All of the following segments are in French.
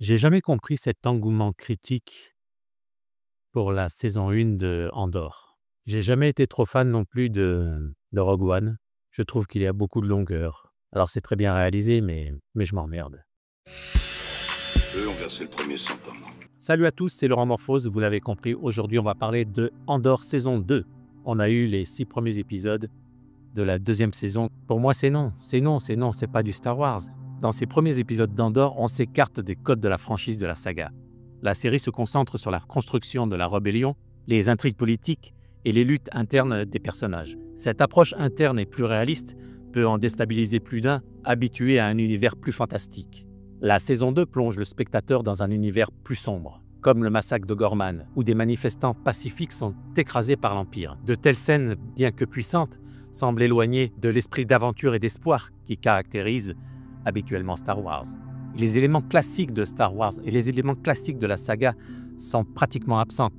J'ai jamais compris cet engouement critique pour la saison 1 de Andor. J'ai jamais été trop fan non plus de Rogue One. Je trouve qu'il y a beaucoup de longueur. Alors c'est très bien réalisé, mais je m'emmerde. Eux ont versé le premier sang, pas moi. Salut à tous, c'est Laurent Morphose, vous l'avez compris, aujourd'hui on va parler de Andor saison 2. On a eu les 6 premiers épisodes de la deuxième saison. Pour moi c'est non, c'est pas du Star Wars. Dans ces premiers épisodes d'Andor, on s'écarte des codes de la franchise de la saga. La série se concentre sur la construction de la rébellion, les intrigues politiques et les luttes internes des personnages. Cette approche interne et plus réaliste peut en déstabiliser plus d'un, habitué à un univers plus fantastique. La saison 2 plonge le spectateur dans un univers plus sombre, comme le massacre de Gorman, où des manifestants pacifiques sont écrasés par l'Empire. De telles scènes, bien que puissantes, semblent éloignées de l'esprit d'aventure et d'espoir qui caractérise habituellement Star Wars. Les éléments classiques de Star Wars et les éléments classiques de la saga sont pratiquement absents.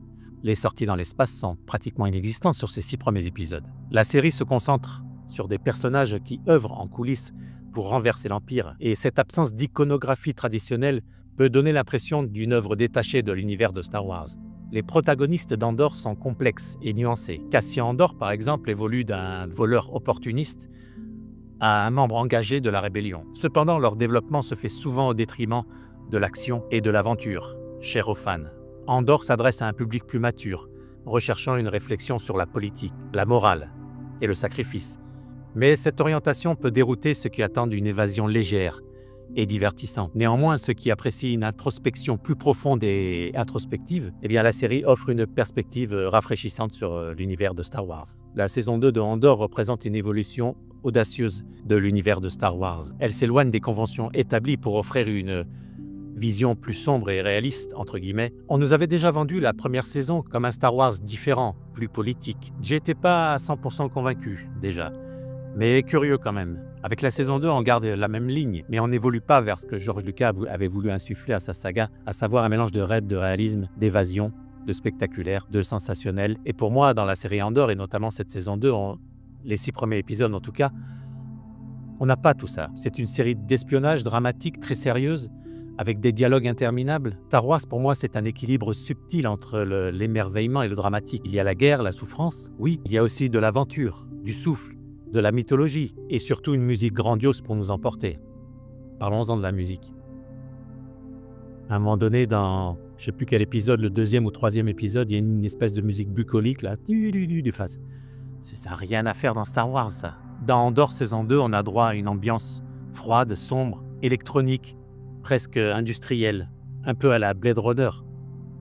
Les sorties dans l'espace sont pratiquement inexistantes sur ces 6 premiers épisodes. La série se concentre sur des personnages qui œuvrent en coulisses pour renverser l'Empire, et cette absence d'iconographie traditionnelle peut donner l'impression d'une œuvre détachée de l'univers de Star Wars. Les protagonistes d'Andor sont complexes et nuancés. Cassian Andor, par exemple, évolue d'un voleur opportuniste à un membre engagé de la rébellion. Cependant, leur développement se fait souvent au détriment de l'action et de l'aventure, cher aux fans. Andor s'adresse à un public plus mature, recherchant une réflexion sur la politique, la morale et le sacrifice. Mais cette orientation peut dérouter ceux qui attendent une évasion légère et divertissante. Néanmoins, ceux qui apprécient une introspection plus profonde et introspective, la série offre une perspective rafraîchissante sur l'univers de Star Wars. La saison 2 de Andor représente une évolution audacieuse de l'univers de Star Wars. Elle s'éloigne des conventions établies pour offrir une vision plus sombre et réaliste, entre guillemets. On nous avait déjà vendu la première saison comme un Star Wars différent, plus politique. J'étais pas à 100% convaincu, déjà. Mais curieux quand même. Avec la saison 2, on garde la même ligne, mais on n'évolue pas vers ce que George Lucas avait voulu insuffler à sa saga, à savoir un mélange de rêve, de réalisme, d'évasion, de spectaculaire, de sensationnel. Et pour moi, dans la série Andor, et notamment cette saison 2, les 6 premiers épisodes en tout cas, on n'a pas tout ça. C'est une série d'espionnage dramatique très sérieuse, avec des dialogues interminables. Star Wars, pour moi, c'est un équilibre subtil entre l'émerveillement et le dramatique. Il y a la guerre, la souffrance, oui. Il y a aussi de l'aventure, du souffle, de la mythologie, et surtout une musique grandiose pour nous emporter. Parlons-en de la musique. À un moment donné, dans, je ne sais plus quel épisode, le 2e ou 3e épisode, il y a une espèce de musique bucolique, là, du face. Ça n'a rien à faire dans Star Wars, ça. Dans Andor saison 2, on a droit à une ambiance froide, sombre, électronique, presque industrielle, un peu à la Blade Runner.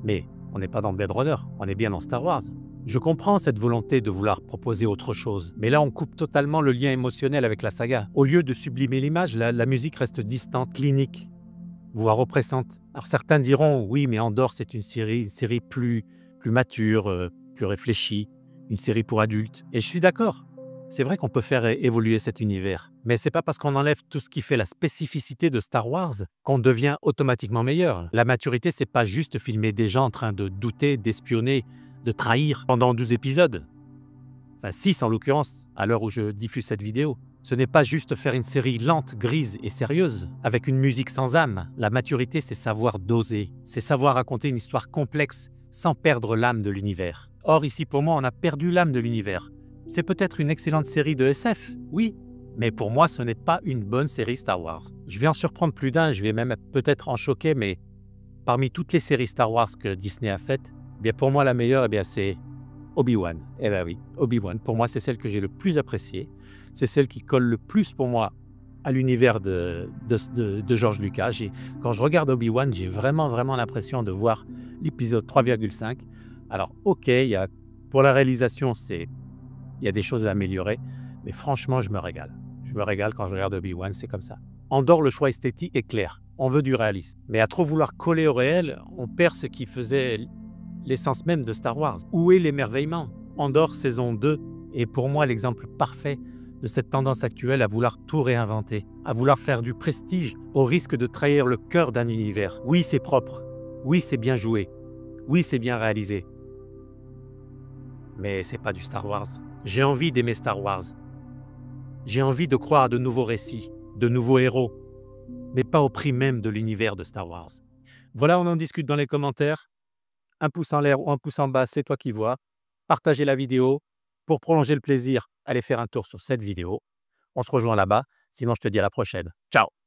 Mais on n'est pas dans Blade Runner, on est bien dans Star Wars. Je comprends cette volonté de vouloir proposer autre chose, mais là on coupe totalement le lien émotionnel avec la saga. Au lieu de sublimer l'image, la musique reste distante, clinique, voire oppressante. Alors certains diront, oui, mais Andor c'est une série plus mature, plus réfléchie, une série pour adultes. Et je suis d'accord, c'est vrai qu'on peut faire évoluer cet univers. Mais c'est pas parce qu'on enlève tout ce qui fait la spécificité de Star Wars qu'on devient automatiquement meilleur. La maturité, c'est pas juste filmer des gens en train de douter, d'espionner, de trahir pendant 12 épisodes. Enfin 6 en l'occurrence, à l'heure où je diffuse cette vidéo. Ce n'est pas juste faire une série lente, grise et sérieuse, avec une musique sans âme. La maturité, c'est savoir doser, c'est savoir raconter une histoire complexe sans perdre l'âme de l'univers. Or ici, pour moi, on a perdu l'âme de l'univers. C'est peut-être une excellente série de SF, oui, mais pour moi, ce n'est pas une bonne série Star Wars. Je vais en surprendre plus d'un, je vais même peut-être en choquer, mais parmi toutes les séries Star Wars que Disney a faites, pour moi, la meilleure, c'est Obi-Wan. Oui, Obi-Wan, pour moi, c'est celle que j'ai le plus appréciée. C'est celle qui colle le plus pour moi à l'univers de George Lucas. Quand je regarde Obi-Wan, j'ai vraiment l'impression de voir l'épisode 3,5. Alors, ok, pour la réalisation, il y a des choses à améliorer, mais franchement, je me régale. Je me régale quand je regarde Obi-Wan, c'est comme ça. Andor, le choix esthétique est clair. On veut du réalisme. Mais à trop vouloir coller au réel, on perd ce qui faisait l'essence même de Star Wars. Où est l'émerveillement? Andor saison 2 est pour moi l'exemple parfait de cette tendance actuelle à vouloir tout réinventer, à vouloir faire du prestige au risque de trahir le cœur d'un univers. Oui, c'est propre. Oui, c'est bien joué. Oui, c'est bien réalisé. Mais c'est pas du Star Wars. J'ai envie d'aimer Star Wars. J'ai envie de croire à de nouveaux récits, de nouveaux héros, mais pas au prix même de l'univers de Star Wars. Voilà, on en discute dans les commentaires. Un pouce en l'air ou un pouce en bas, c'est toi qui vois. Partagez la vidéo. Pour prolonger le plaisir, allez faire un tour sur cette vidéo. On se rejoint là-bas. Sinon, je te dis à la prochaine. Ciao!